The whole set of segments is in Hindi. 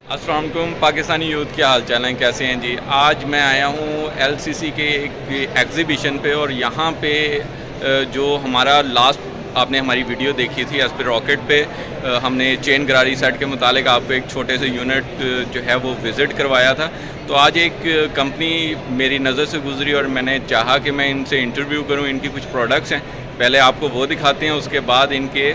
अस्सलाम वालेकुम पाकिस्तानी यूथ के हाल चाल हैं, कैसे हैं जी। आज मैं आया हूँ एलसीसी के एक एग्ज़िबिशन पे और यहाँ पे जो हमारा लास्ट आपने हमारी वीडियो देखी थी एस पे रॉकेट पे हमने चेन गरारी सेट के मुतालिक आपको एक छोटे से यूनिट जो है वो विज़िट करवाया था। तो आज एक कंपनी मेरी नज़र से गुजरी और मैंने चाहा कि मैं इनसे इंटरव्यू करूँ। इनकी कुछ प्रोडक्ट्स हैं, पहले आपको वो दिखाते हैं, उसके बाद इनके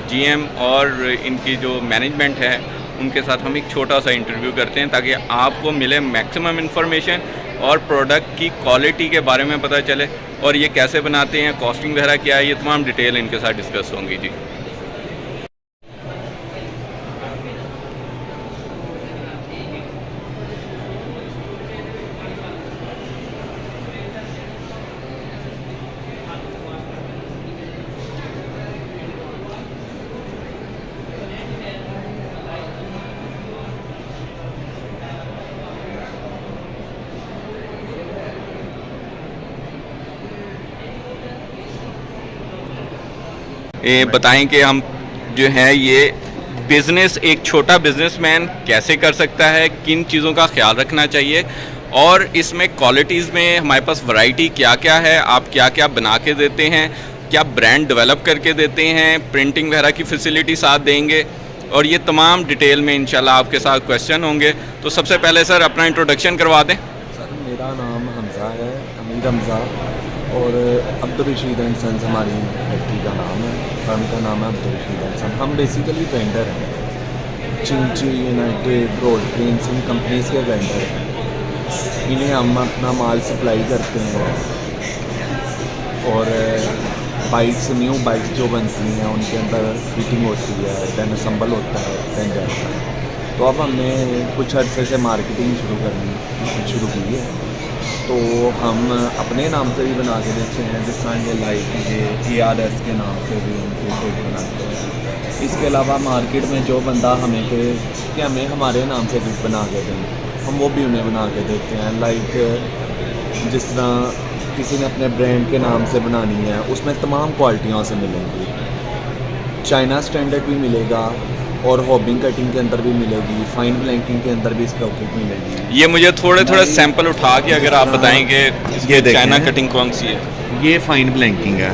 जीएम और इनकी जो मैनेजमेंट है उनके साथ हम एक छोटा सा इंटरव्यू करते हैं ताकि आपको मिले मैक्सिमम इन्फॉर्मेशन और प्रोडक्ट की क्वालिटी के बारे में पता चले और ये कैसे बनाते हैं, कॉस्टिंग वगैरह क्या है, ये तमाम डिटेल इनके साथ डिस्कस होंगी जी। ये बताएं कि हम जो है ये बिज़नेस एक छोटा बिजनेसमैन कैसे कर सकता है, किन चीज़ों का ख्याल रखना चाहिए और इसमें क्वालिटीज़ में हमारे पास वैरायटी क्या क्या है, आप क्या क्या बना के देते हैं, क्या ब्रांड डेवलप करके देते हैं, प्रिंटिंग वगैरह की फैसिलिटी साथ देंगे और ये तमाम डिटेल में इंशाल्लाह आपके साथ क्वेश्चन होंगे। तो सबसे पहले सर अपना इंट्रोडक्शन करवा दें। सर मेरा नाम हमज़ा है, अमीर हमज़ा, और अब्दुल रशीद एंड सन्स हमारी फैक्ट्री का नाम है, फर्म का नाम है अब्दुल रशीद एंड सन्स। हम बेसिकली वेंडर हैं, चिंची, यूनाइटेड, रोड प्रिंट्स, इन कंपनीज़ के वेंडर हैं। इन्हें हम अपना माल सप्लाई करते हैं और बाइक्स, न्यू बाइक्स जो बनती हैं उनके अंदर फिटिंग होती है, दैन असम्बल होता है, दैन जाता है। तो अब हमने कुछ अर्से से मार्केटिंग शुरू की है, तो हम अपने नाम से भी बना के देते हैं, जिस तरह ये लाइक ये ARS के नाम से भी उनके किट बनाते हैं। इसके अलावा मार्केट में जो बंदा हमें कि हमें हमारे नाम से किट बना के दें, हम वो भी उन्हें बना के देते हैं। लाइक जिस तरह किसी ने अपने ब्रांड के नाम से बनानी है, उसमें तमाम क्वालिटियों से मिलेंगी, चाइना स्टैंडर्ड भी मिलेगा और हॉबिंग कटिंग के अंदर भी मिलेगी, फाइन ब्लैंकिंग के अंदर भी स्टॉकिंग मिलेगी। ये मुझे थोड़े सैंपल उठा के अगर आप बताएंगे ये चाइना कटिंग कौन सी है। ये फाइन ब्लैंकिंग है,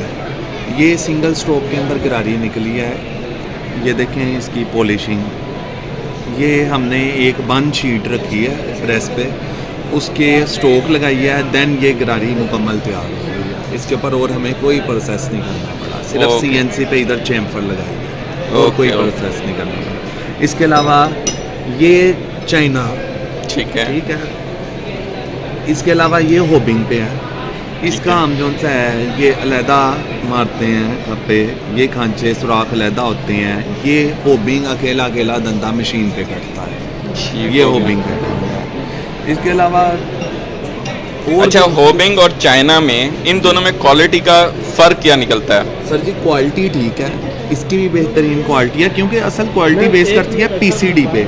ये सिंगल स्ट्रोक के अंदर गरारी निकली है। ये देखें इसकी पॉलिशिंग, ये हमने एक बंद शीट रखी है प्रेस पे, उसके स्ट्रोक लगाई है, देन ये गरारी मुकम्मल तैयार हो गई है। इसके ऊपर और हमें कोई प्रोसेस नहीं करना पड़ा, सिर्फ CNC पे इधर चैम्फर लगाई है और कोई प्रोसेस नहीं करना पड़ा। इसके अलावा ये चाइना, ठीक है। इसके अलावा ये होबिंग पे है, इसका हम जो सा है ये अलहदा मारते हैं पे, ये खांचे सुराख अलहदा होते हैं, ये होबिंग अकेला धंधा मशीन पे करता है, ये होबिंग है। इसके अलावा अच्छा, होबिंग और चाइना में इन दोनों में क्वालिटी का फ़र्क क्या निकलता है? सर जी क्वालिटी ठीक है, इसकी भी बेहतरीन क्वालिटी है, क्योंकि असल क्वालिटी बेस करती है PCD पे,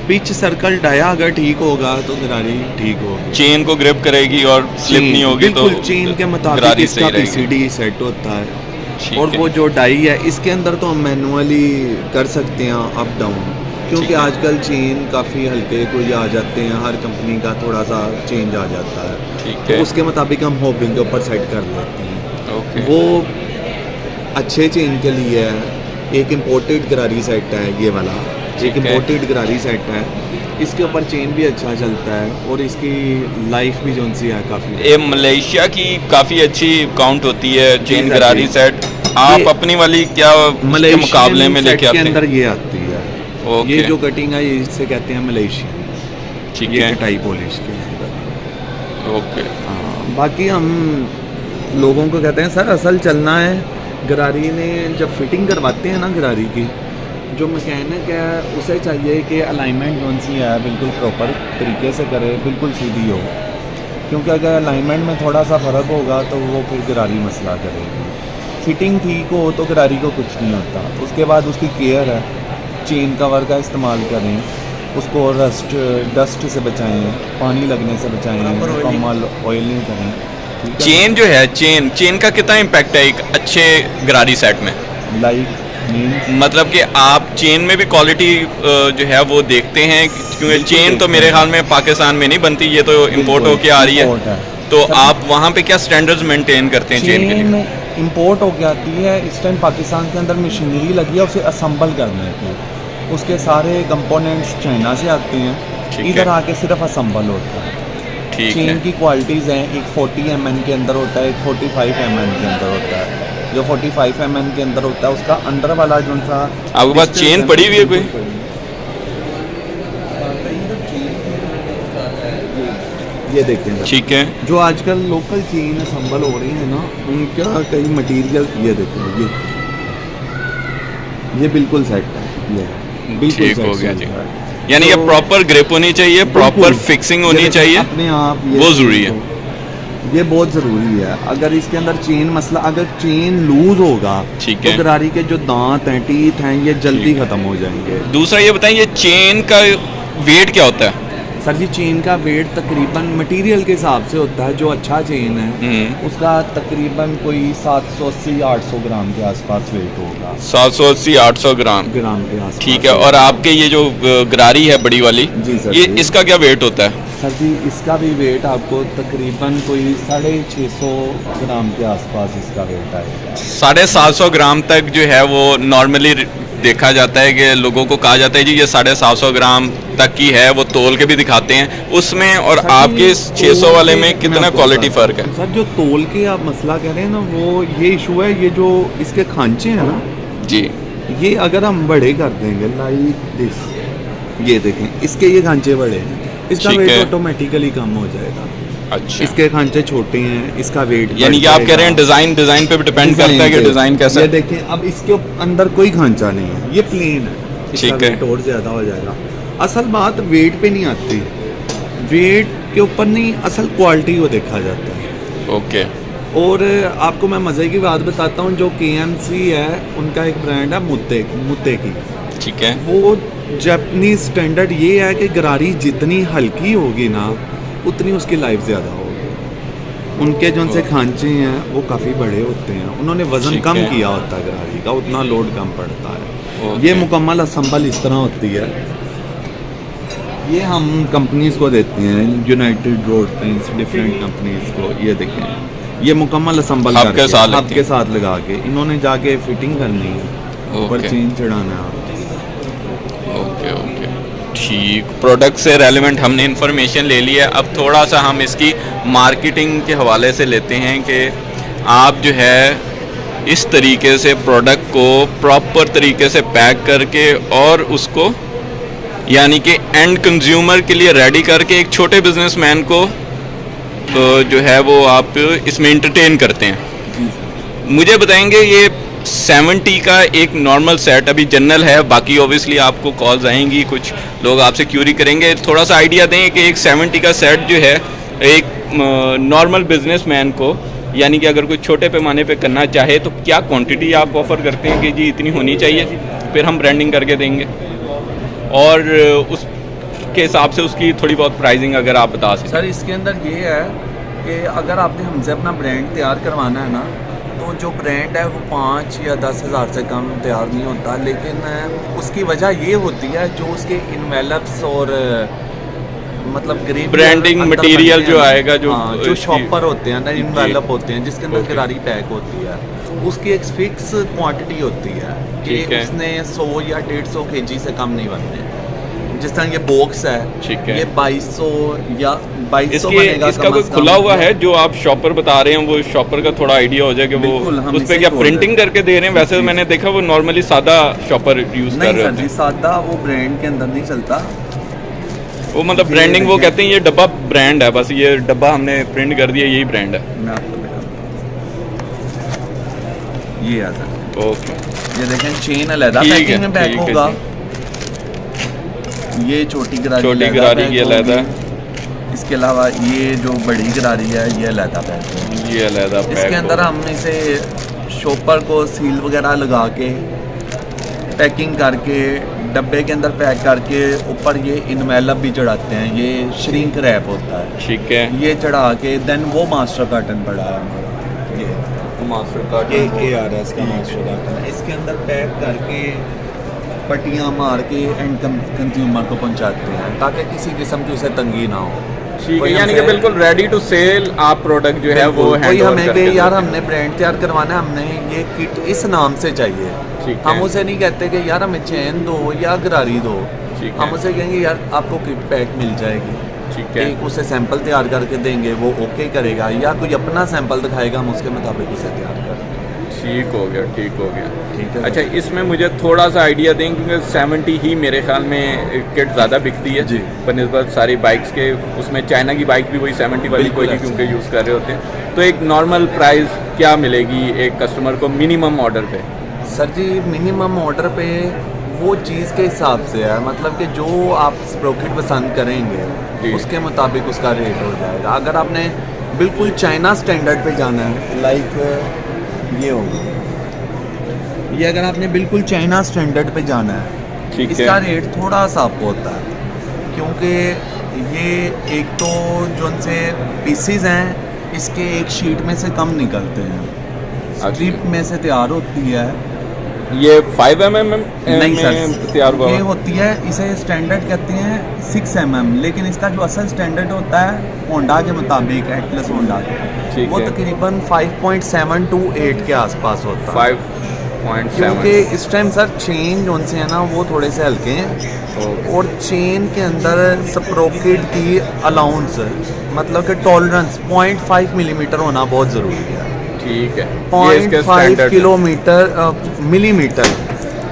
पिच सर्कल डाया अगर ठीक होगा तो गरारी ठीक होगी, चेन को ग्रिप करेगी और स्लिप नहीं होगी, तो चेन के मुताबिक इसका PCD सेट होता है। और वो जो डाई है इसके अंदर तो हम मैनुअली कर सकते हैं अप डाउन, क्योंकि आजकल चेन काफ़ी हल्के कोई आ जाते हैं, हर कंपनी का थोड़ा सा चेंज आ जाता है, तो उसके मुताबिक हम होबिंग के ऊपर सेट कर लेते हैं। वो अच्छे चेन के लिए एक इम्पोर्टेड गरारी सेट है, ये वाला एक इम्पोर्टेड गरारी सेट है, इसके ऊपर चेन भी अच्छा चलता है और इसकी लाइफ भी जो सी है काफ़ी। ये मलेशिया की काफ़ी अच्छी काउंट होती है चेन गरारी सेट। आप अपनी वाली क्या के मुकाबले में लेके आते हैं? अंदर ये आती है, ये जो कटिंग है इससे कहते हैं मलेशियन, ठीक है, कटाई पॉलिश के अंदर। ओके, हाँ। बाकी हम लोगों को कहते हैं सर असल चलना है, गरारी ने जब फिटिंग करवाते हैं ना गरारी की, जो मैकेनिक है उसे चाहिए कि अलाइनमेंट कौन सी है बिल्कुल प्रॉपर तरीके से करे, बिल्कुल सीधी हो, क्योंकि अगर अलाइनमेंट में थोड़ा सा फ़र्क होगा तो वो फिर गरारी मसला करेगी। फिटिंग ठीक हो तो गरारी को कुछ नहीं होता। उसके बाद उसकी केयर है, चेन कवर का इस्तेमाल करें, उसको डस्ट से बचाएं, पानी लगने से बचाएं, मुकम्मल ऑयलिंग करें। चेन जो है चेन का कितना इम्पैक्ट है एक अच्छे गरारी सेट में? लाइक मीन्स मतलब कि आप चेन में भी क्वालिटी जो है वो देखते हैं, क्योंकि बिल्कुल चेन तो देखते मेरे हैं। ख्याल में पाकिस्तान में नहीं बनती, ये तो इंपोर्ट होके आ रही import है। तो सर, आप वहाँ पे क्या स्टैंडर्ड्स मेंटेन करते हैं चेन के चेन लिए? इंपोर्ट होके आती है, इस टाइम पाकिस्तान के अंदर मशीनरी लगी है उसे असम्बल करने की, उसके सारे कंपोनेंट्स चाइना से आते हैं, ठीक इधर है। आके सिर्फ असम्बल होता है। ठीक चेन है। की क्वालिटीज़ हैं, एक 40 mm के अंदर होता है, एक 45 mm के अंदर होता है। जो 45 mm के अंदर होता है उसका अंदर वाला जो सा आपके पास distance चेन है, पड़ी हुई है कोई? बिल्कुल पड़ी है। ये देखें सर। ठीक है। जो आजकल लोकल चेन असम्बल हो रही है ना, उनका कई मटेरियल ये देखो, ये बिल्कुल सेट है, ये बिल्कुल ठीक हो set गया चल जी। रहा है। यानी ये तो प्रॉपर ग्रिप होनी चाहिए, प्रॉपर बिल्कुल, फिक्सिंग ये होनी देखो, चाहिए, अपने आप ये वो ज़रूरी है। ये बहुत ज़रूरी है। अगर इसके अंदर चेन मसला, अगर चेन लूज होगा ठीक तो है। गरारी के जो दांत हैं, टीथ हैं, ये जल्दी ठीक है। ख़त्म हो जाएंगे। दूसरा ये बताएं, ये चेन का वेट क्या होता है? सर जी, चेन का वेट तकरीबन मटेरियल के हिसाब से होता है। जो अच्छा चेन है उसका तकरीबन कोई 780-800 ग्राम के आसपास वेट होगा। 780-800 ग्राम। ग्राम के आसपास। ठीक है। और आपके ये जो गरारी है बड़ी वाली, जी सर ये जी। इसका क्या वेट होता है? सर जी, इसका भी वेट आपको तकरीबन कोई 650 ग्राम के आसपास इसका वेट आएगा। 750 ग्राम तक जो है वो नॉर्मली देखा जाता है कि लोगों को कहा जाता है जी ये 750 ग्राम तक की है, वो तोल के भी दिखाते हैं उसमें, और सर आपके जी, 600 वाले तोल में के कितना मैं आपको क्वालिटी बताता फ़र्क है? हूँ। सर, जो तोल के आप मसला कह रहे हैं ना, वो ये इशू है, ये जो इसके खांचे हैं ना, जी। ये अगर हम बड़े कर देंगे लाइक दिस, ये देखें इसके ये खांचे बड़े हैं, इसका ठीक वेट है। ऑटोमेटिकली कम हो जाएगा। अच्छा। इसके खांचे छोटे हैं, इसका वेट यानी कि आप कह रहे हैं डिज़ाइन पे भी डिपेंड करता है कि डिज़ाइन कैसा ये है। देखें, अब इसके अंदर कोई खांचा नहीं है, ये प्लेन है, इसका ठीक है। वेट और ज़्यादा हो जाएगा। असल बात वेट पे नहीं आती, वेट के ऊपर नहीं, असल क्वालिटी को देखा जाता है। ओके। और आपको मैं मज़े की बात बताता हूँ, जो KMC है उनका एक ब्रांड है मुत्ते की। ठीक है। वो जापानीज स्टैंडर्ड ये है कि गरारी जितनी हल्की होगी ना, उतनी उसकी लाइफ ज़्यादा होगी। उनके जो उनसे खांचे हैं वो काफ़ी बड़े होते हैं, उन्होंने वज़न ठीक कम है। किया होता है गरारी का, उतना लोड कम पड़ता है। ओके। ये मुकम्मल असम्बल इस तरह होती है। ये हम कंपनीज़ को देते हैं, United road paints, different companies को। ये देखें, ये मुकम्मल असम्बल हब के साथ लगती आपके साथ लगा के इन्होंने जाके फिटिंग करनी है, ऊपर ओके। चेन चढ़ाना है। ओके ओके ठीक। प्रोडक्ट से रेलेवेंट हमने इन्फॉर्मेशन ले ली है, अब थोड़ा सा हम इसकी मार्केटिंग के हवाले से लेते हैं कि आप जो है इस तरीके से प्रोडक्ट को प्रॉपर तरीके से पैक करके और उसको यानी कि एंड कंज्यूमर के लिए रेडी करके एक छोटे बिजनेसमैन को तो जो है वो आप इसमें एंटरटेन करते हैं। मुझे बताएंगे ये 70 का एक नॉर्मल सेट अभी जनरल है, बाकी ऑब्वियसली आपको कॉल्स आएंगी, कुछ लोग आपसे क्यूरी करेंगे, थोड़ा सा आइडिया दें कि एक 70 का सेट जो है एक नॉर्मल बिजनेसमैन को, यानी कि अगर कोई छोटे पैमाने पे करना चाहे तो क्या क्वांटिटी आप ऑफ़र करते हैं कि जी इतनी होनी चाहिए, फिर हम ब्रांडिंग करके देंगे और उसके हिसाब से उसकी थोड़ी बहुत प्राइसिंग अगर आप बता सकें। सर, इसके अंदर ये है कि अगर आपने हमसे अपना ब्रांड तैयार करवाना है ना, तो जो ब्रांड है वो 5 या 10 हज़ार से कम तैयार नहीं होता, लेकिन उसकी वजह ये होती है जो उसके इनवेलप्स और मतलब ग्रेवी ब्रांडिंग अंदर मटेरियल बनते जो हैं, आएगा, जो हाँ, जो शॉपर होते हैं ना, इनवेलप होते हैं जिसके अंदर ओके। गरारी पैक होती है, उसकी एक फिक्स क्वांटिटी होती है कि ठीक है। उसने 100 या 150 kg से कम नहीं बनते। जिस तरह ये बॉक्स है, ठीक है। ये 2200 या 2200 इसकी बनेगा। इसका कोई खुला हुआ है जो आप शॉपर बता रहे हैं, वो शॉपर का थोड़ा आइडिया हो जाए कि वो बिल्कुल, हम उस इसे पर क्या ही बोल रहे प्रिंटिंग हैं। करके दे रहे हैं। वैसे जी, मैंने देखा वो नॉर्मली सादा शॉपर यूज़ कर नहीं रहे सर होते जी, हैं। सादा वो ब्रांड के अंदर नहीं चलता। वो मतलब ये ब्रांडिंग वो देखिए। कहते हैं ये डब्बा ब्रांड है, बस ये डब्बा हमने प्रिंट कर दिया, यही ब्रांड है। मैं आपको दिखाता हूँ, ये है सर, ओके ये देखें चेन अलहदा ठीक है, पैकिंग में पैक ठीक है होगा। ये छोटी गरारी छोटी अलहदा गरारी पैक ये अलहदा होगी। इसके अलावा ये जो बड़ी गरारी है ये अलहदा पैक होगी। ये अलहदा पैक इसके अंदर हम इसे शॉपर को सील वगैरह लगा के पैकिंग करके डब्बे के अंदर पैक करके ऊपर ये इनवेलप भी चढ़ाते हैं, ये श्रिंक रैप होता है, ठीक है। ये चढ़ा के देन वो मास्टर कार्टन पड़ा है हमारा, ये मास्टर का ये आ रहा है इसका मास्टर कार्टन, इसके अंदर पैक करके पट्टियाँ मार के एंड कंज्यूमर को पहुंचाते हैं ताकि किसी किस्म की उसे तंगी ना हो। ठीक है, कोई यानी कि हमसे- बिल्कुल रेडी टू सेल आप प्रोडक्ट जो है वो कोई हैंड ओवर हमें करके कि यार देते हैं। हमने ब्रांड तैयार करवाना है, हमने ये किट इस नाम से चाहिए। ठीक हम है। उसे नहीं कहते कि यार हमें चैन दो या गरारी दो, ठीक है। हम उसे कहेंगे यार आपको किट पैक मिल जाएगी। ठीक है, एक उसे सैंपल तैयार करके देंगे, वो ओके करेगा, या कोई अपना सैंपल दिखाएगा, हम उसके मुताबिक उसे तैयार करेंगे। ठीक हो गया, ठीक हो गया। ठीक है। अच्छा, इसमें मुझे थोड़ा सा आइडिया दें, क्योंकि 70 ही मेरे ख्याल में किट ज़्यादा बिकती है जी। बनस्बत सारी बाइक्स के। उसमें चाइना की बाइक भी वही 70 वाली बिल्कुल कोई ऐसे। क्योंकि यूज़ कर रहे होते हैं। तो एक नॉर्मल प्राइस क्या मिलेगी एक कस्टमर को मिनिमम ऑर्डर पे? सर जी मिनिमम ऑर्डर पे वो चीज़ के हिसाब से है, मतलब कि जो आप स्प्रोकेट पसंद जी। करेंगे उसके मुताबिक उसका रेट हो जाएगा। अगर आपने बिल्कुल चाइना स्टैंडर्ड पे जाना है, लाइक ये होगा, ये अगर आपने बिल्कुल चाइना स्टैंडर्ड पे जाना है, ठीक इसका है। रेट थोड़ा सा आपको होता है, क्योंकि ये एक तो जो उनसे पीसीज हैं इसके एक शीट में से कम निकलते हैं, स्ट्रिप में से तैयार होती है। ये 5 mm नहीं में सर, तैयार हुआ ये हुआ? होती है, इसे स्टैंडर्ड कहते हैं 6 mm, लेकिन इसका जो असल स्टैंडर्ड होता है होंडा के मुताबिक, एटलस होंडा के, ठीक वो है। तकरीबन 5.7 to 8 के आसपास होता है। 5.7। क्योंकि इस टाइम सर चेन जो उनसे है ना वो थोड़े से हल्के हैं, और चेन के अंदर स्प्रोकेट की अलाउंस, मतलब कि टॉलरेंस 0.5 मिलीमीटर होना बहुत ज़रूरी है। ठीक है, ये इसके 0.5 स्टैंडर्ड मिलीमीटर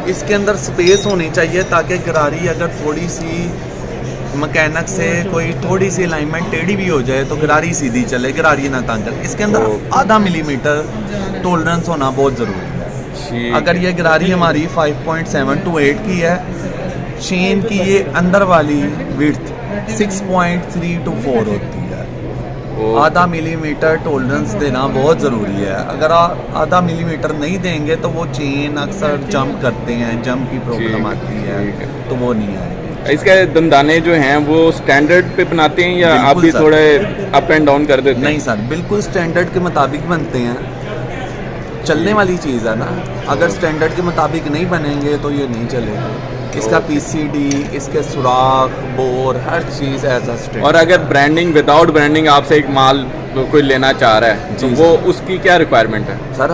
इसके अंदर स्पेस होनी चाहिए, ताकि गरारी अगर थोड़ी सी मैकेनिक से कोई थोड़ी सी अलाइनमेंट टेढ़ी भी हो जाए तो गरारी सीधी चले, गरारी ना तंग करे। इसके अंदर आधा मिलीमीटर टॉलरेंस होना बहुत ज़रूरी है। ठीक अगर ये गरारी हमारी 5.7 to 8 की है, चेन की ये अंदर वाली विड्थ 6.3 to 4 होती है। ओ, आधा मिलीमीटर टॉलरेंस देना बहुत ज़रूरी है। अगर आधा मिलीमीटर नहीं देंगे तो वो चेन अक्सर जंप करते हैं, जंप की प्रॉब्लम आती ठीक है, है। तो वो नहीं आएगी। इसके दंदाने जो हैं वो स्टैंडर्ड पे बनाते हैं या आप बिल्कुल भी सर। थोड़े अप एंड डाउन कर देते हैं? नहीं सर, बिल्कुल स्टैंडर्ड के मुताबिक बनते हैं, चलने वाली चीज़ है ना। अगर स्टैंडर्ड के मुताबिक नहीं बनेंगे तो ये नहीं चलेगा। इसका पीसीडी, इसके सुराख, बोर, हर चीज़ ऐसा स्टैंडर्ड। और अगर ब्रांडिंग विदाउट ब्रांडिंग आपसे एक माल कोई लेना चाह रहा है तो जी वो उसकी क्या रिक्वायरमेंट है? सर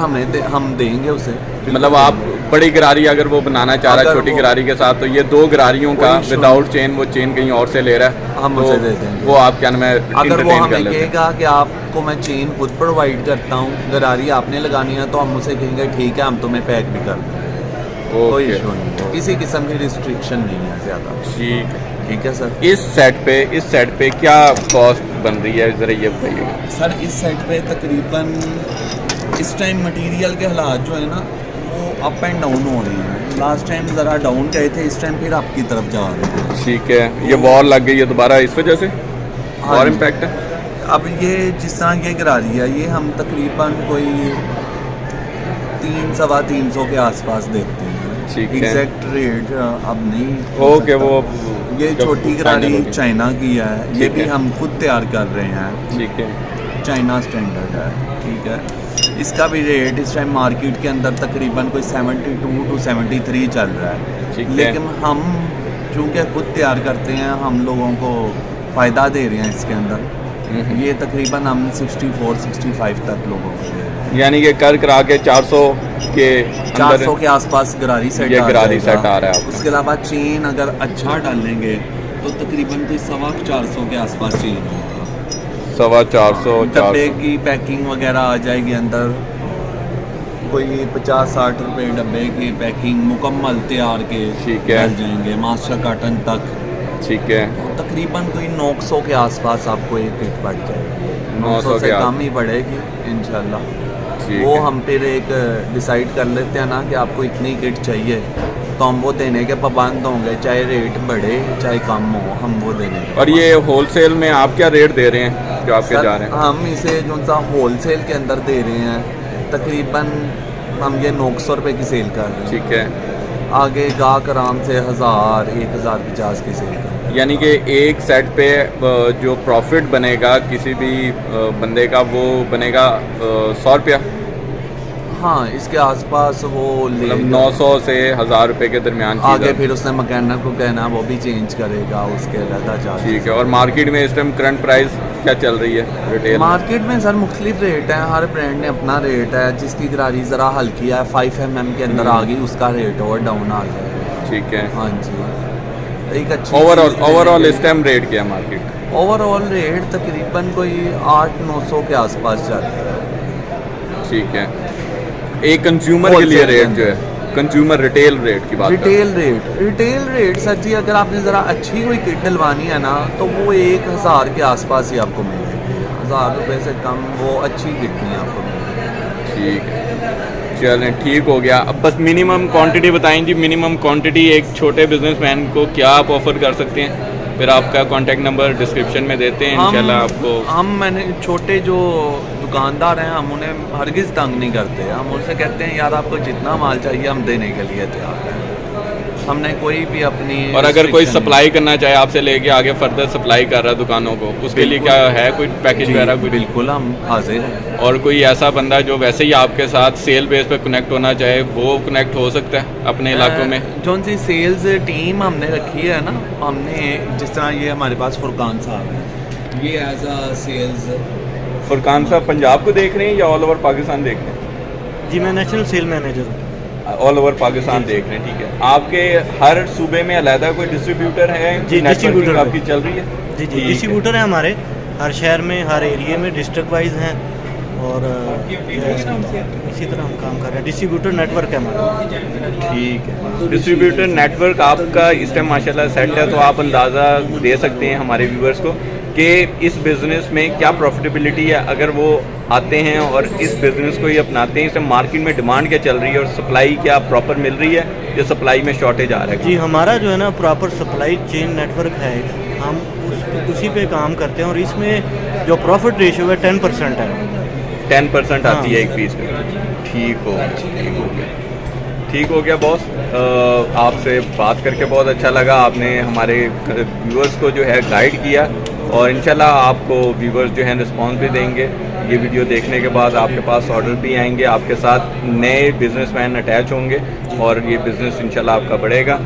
हम देंगे उसे, मतलब आप बड़ी गरारी अगर वो बनाना चाह रहा है अगर छोटी वो- गरारी के साथ, तो ये 2 गरारियों का कोई issue विदाउट चेन, वो चेन कहीं और से ले रहा है, हम तो उसे दे देंगे। वो आप क्या नाम है अगर वो entertain कर हमें लेते हैं। कहेगा कि आपको मैं चेन खुद प्रोवाइड करता हूँ, गरारी आपने लगानी है, तो हम उसे कहेंगे ठीक है, हम तुम्हें पैक भी कर देंगे, कोई ओके, इशू नहीं है, किसी किस्म की रिस्ट्रिक्शन नहीं है ज़्यादा। ठीक है। ठीक है सर। इस सेट पे क्या कॉस्ट बन रही है, ज़रा ये बताइएगा। सर इस साइड पे तकरीबन इस टाइम मटेरियल के हालात जो है ना वो अप एंड डाउन हो रहे हैं। लास्ट टाइम ज़रा डाउन गए थे, इस टाइम फिर आपकी तरफ जा रहे हैं। ठीक है, ये वॉर लग गई है दोबारा इस वजह से, हाँ और जी। इम्पैक्ट है? अब ये जिस तरह ये गरारी है, ये हम तकरीबन कोई 300-325 के आसपास देते हैं। ठीक है। एग्जैक्ट रेट अब नहीं हो ओके, सकता। वो ये जब छोटी final गरारी होगी। चाइना की है, ये ठीक भी है। हम खुद तैयार कर रहे हैं, ठीक है, चाइना स्टैंडर्ड है। ठीक है, इसका भी रेट इस टाइम मार्केट के अंदर तकरीबन कोई 72 to 73 चल रहा है। ठीक है। लेकिन हम चूँकि खुद तैयार करते हैं, हम लोगों को फ़ायदा दे रहे हैं इसके अंदर। ये तकरीबन हम 64-65 तक लोगों को दे रहे हैं। यानी कि कर करा के 400 के 400 अंदर के आसपास गरारी सेट ये आ गरारी जाएगा। सेट आ रहा है आपका। उसके अलावा चेन अगर अच्छा डालेंगे तो तकरीबन कोई 425 के आसपास चेन होगा। 450 डब्बे की पैकिंग वगैरह आ जाएगी अंदर, कोई 50-60 रुपए डब्बे की पैकिंग मुकम्मल तैयार के ठीक है। डल जाएंगे मास्टर कार्टन तक। ठीक है, तकरीबन कोई 900 के आसपास आपको एक किट पड़ जाएगी, 900 से के कम ही पड़ेगी इंशाल्लाह। ठीक वो है। हम फिर एक डिसाइड कर लेते हैं ना कि आपको इतनी किट चाहिए, तो हम वो देने के पाबंद होंगे, चाहे रेट बढ़े चाहे कम हो, हम वो देने के और ये होलसेल में आप क्या रेट दे रहे हैं जो आपके सर, जा रहे हैं? हम इसे जो सा होलसेल के अंदर दे रहे हैं तकरीबन हम ये 900 रुपये की सेल कर रहे हैं। ठीक है, आगे गाहक आराम से 1000-1050 की सेल कर रहे हैं। यानी कि एक सेट पे जो प्रॉफिट बनेगा किसी भी बंदे का वो बनेगा 100 रुपया, हाँ इसके आसपास वो मतलब लेगा। 900 से 1000 रुपए के दरमियान चीज़ आगे है। फिर उसने मैकेनिक को कहना वो भी चेंज करेगा, उसके अलग चार्ज। ठीक है। और मार्केट में इस टाइम करंट प्राइस क्या चल रही है रिटेल? मार्केट में सर मुख्तलिफ रेट है, हर ब्रांड ने अपना रेट है। जिसकी गरारी ज़रा हल्की है 5 mm के अंदर आ गई उसका रेट और डाउन आ जाएगा। ठीक है। हाँ जी, एक अच्छी ओवरऑल इस टाइम रेट क्या है मार्केट? ओवरऑल रेट तकरीबन कोई 800-900 के आसपास जाता है। ठीक है। एक कंज्यूमर के लिए रेट जो है, कंज्यूमर रिटेल रेट की बात कर रहे हैं। रिटेल रेट सर जी अगर आपने ज़रा अच्छी कोई किट डलवानी है ना तो वो 1000 के आसपास ही आपको मिलेगी। 1000 रुपये से कम वो अच्छी किट नहीं आपको मिलेगी। ठीक है, चलें ठीक हो गया। अब बस मिनिमम क्वांटिटी बताएं जी, मिनिमम क्वांटिटी एक छोटे बिजनेसमैन को क्या आप ऑफर कर सकते हैं? फिर आपका कांटेक्ट नंबर डिस्क्रिप्शन में देते हैं, इंशाल्लाह आपको। मैंने छोटे जो दुकानदार हैं हम उन्हें हरगिज़ तंग नहीं करते। हम उनसे कहते हैं यार आपको जितना माल चाहिए हम देने के लिए तैयार हैं। हमने कोई भी अपनी और अगर कोई restriction सप्लाई करना चाहे आपसे लेके आगे फर्दर सप्लाई कर रहा है दुकानों को, उसके लिए क्या है कोई पैकेज जी, वगैरह कुछ? बिल्कुल हम हाजिर हैं। और कोई ऐसा बंदा जो वैसे ही आपके साथ सेल बेस पे कनेक्ट होना चाहे वो कनेक्ट हो सकता है अपने इलाकों में? जौन सी सेल्स टीम हमने रखी है ना, हमने जिस तरह ये हमारे पास फुरकान साहब हैं, ये एज अ सेल्स। फुरकान साहब पंजाब को देख रहे हैं या ऑल ओवर पाकिस्तान देख रहे हैं? जी मैं नेशनल सेल मैनेजर हूँ। ऑल ओवर पाकिस्तान देख रहे हैं, ठीक है। आपके हर सूबे में अलग कोई डिस्ट्रीब्यूटर है? जी, डिस्ट्रीब्यूटर आपकी चल रही है? जी ठीक है। डिस्ट्रीब्यूटर है हमारे हर शहर में, हर एरिया में डिस्ट्रिक्ट वाइज हैं और इसी तरह हम काम कर रहे हैं। डिस्ट्रीब्यूटर नेटवर्क है हमारा। ठीक है। डिस्ट्रीब्यूटर नेटवर्क आपका इस टाइम माशाल्लाह सेट है, तो आप अंदाज़ा दे सकते हैं हमारे व्यूवर्स को कि इस बिज़नेस में क्या प्रॉफिटेबिलिटी है अगर वो आते हैं और इस बिज़नेस को ही अपनाते हैं। इस टाइम मार्केट में डिमांड क्या चल रही है और सप्लाई क्या प्रॉपर मिल रही है या सप्लाई में शॉर्टेज आ रहा है? जी हमारा जो है ना प्रॉपर सप्लाई चेन नेटवर्क है, हम उसी पे काम करते हैं और इसमें जो प्रॉफिट रेशियो है 10% है। 10% आती है हाँ। एक पीस में। ठीक हो गया, ठीक हो गया बॉस। आपसे बात करके बहुत अच्छा लगा। आपने हमारे व्यूअर्स को जो है गाइड किया और इंशाल्लाह आपको व्यूअर्स जो है रिस्पांस भी देंगे। ये वीडियो देखने के बाद आपके पास ऑर्डर भी आएंगे, आपके साथ नए बिजनेसमैन अटैच होंगे और ये बिज़नेस इंशाल्लाह आपका बढ़ेगा।